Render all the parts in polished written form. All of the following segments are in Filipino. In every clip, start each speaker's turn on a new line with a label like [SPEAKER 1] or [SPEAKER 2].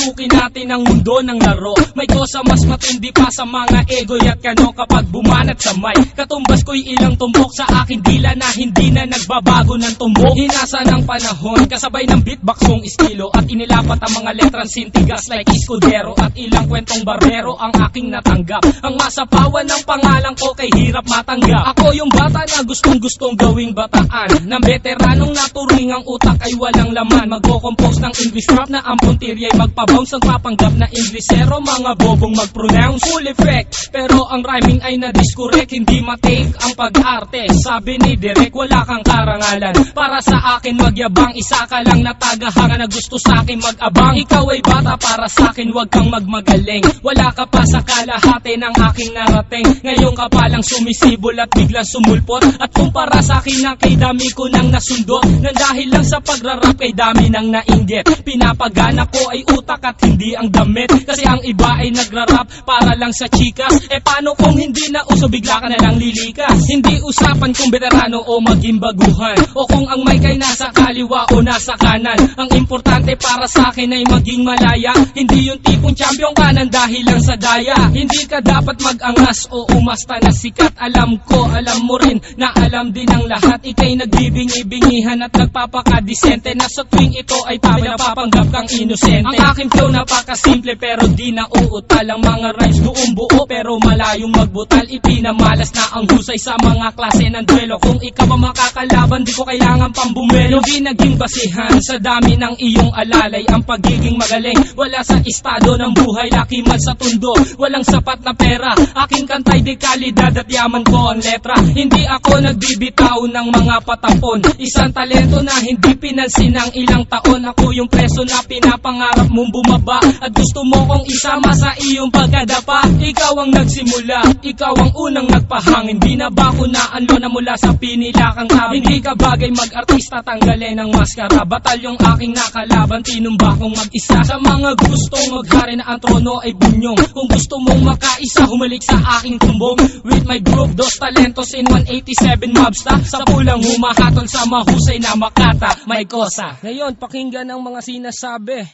[SPEAKER 1] Papasukin natin ang mundo ng laro. May kosa mas matindi pa sa mga ego'y at kano kapag bumanat sa mic. Katumbas ko'y ilang tumbok sa aking dila na hindi na nagbabago ng tumbok. Hinasa ng panahon, kasabay ng beatbox kong estilo. At inilapat ang mga letrang sintigas like Escudero. At ilang kwentong barbero ang aking natanggap. Ang masapawan ng pangalan ko kay hirap matanggap. Ako yung bata na gustong gawing bataan, ng veteranong naturing ang utak ay walang laman. Magko-compose ng English rap na ang puntirya'y magpabounce. Ang papanggap na Inglesero, mga bobong mag-pronounce. Full effect, pero ang rhyming ay na-discorrect. Hindi matake ang pag-arte. Sabi ni Direk, wala kang karangalan. Para sa akin magyabang, isa ka lang na tagahanga na gusto sa akin mag-abang. Ikaw ay bata, para sa akin wag kang magmagaling. Wala ka pa sa kalahati ng aking narating. Ngayon ka palang sumisibol at biglang sumulpot. At kumpara sa akin na kay dami ko nang nasundot. Nang dahil lang sa pagrarap kay dami nang nainggit. Pinapagana ko ay utak at hindi ang damit. Kasi ang iba ay nagrarap para lang sa chikas. E paano kung hindi na uso, bigla ka na lang lilikas. Hindi usapan kung veterano o maging baguhan, o kung ang mic ay nasa kaliwa o nasa kanan. Ang importante para sa akin ay maging malaya. Hindi yung tipong champion ka nang dahil lang sa daya. Hindi ka dapat mag-angas o umasta na sikat. Alam ko, alam mo rin na alam din ang lahat. Ika'y nagbibingi-bingihan at nagpapakadisente na sa tuwing ito ay napapanggap kang inosente. Ang aking flow napakasimple pero di na uutal. Ang mga rhymes buong buo pero malayong magbutal. Ipinamalas na ang husay sa mga klase ng duelo. Kung ikaw ang makakalaban, di ko kailangan pang bumelo. Di naging basihan sa dami ng iyong alalay ang pagiging magaling. Wala sa estado ng buhay, laki man sa tundo. Walang sapat na pera, aking kantay di kalidad at yaman ko ang letra. Hindi ako nagbibitaw ng mga patapon. Isang talento na hindi pinansin ng ilang taon. Ako yung preso na pinapangarap mong bumaba. At gusto mo kong isama sa iyong pagkadapa. Ikaw ang nagsimula, ikaw ang unang nagpahangin. Di na ba ko naanlo na mula sa pinila kang tabi. Hindi ka bagay mag-artista, tanggalin ang maskara. Batalyong aking nakalaban, tinumba kong mag-isa. Sa mga gustong maghari na ang trono ay bunyong. Kung gusto mong makaisa, humalik sa aking tumbong. With my group, Dos Talentos in 187 Mobsta. Sa pulang humahatol sa mahusay na makata. May kosa. Ngayon, pakinggan ang mga sinasabi.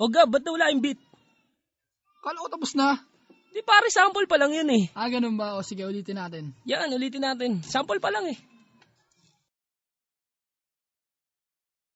[SPEAKER 1] O Gab, ba't na wala yung beat?
[SPEAKER 2] Kala ko tapos na.
[SPEAKER 1] Di pare, sample pa lang yun eh.
[SPEAKER 2] Ganun ba? O sige, ulitin natin.
[SPEAKER 1] Yan, ulitin natin. Sample pa lang eh.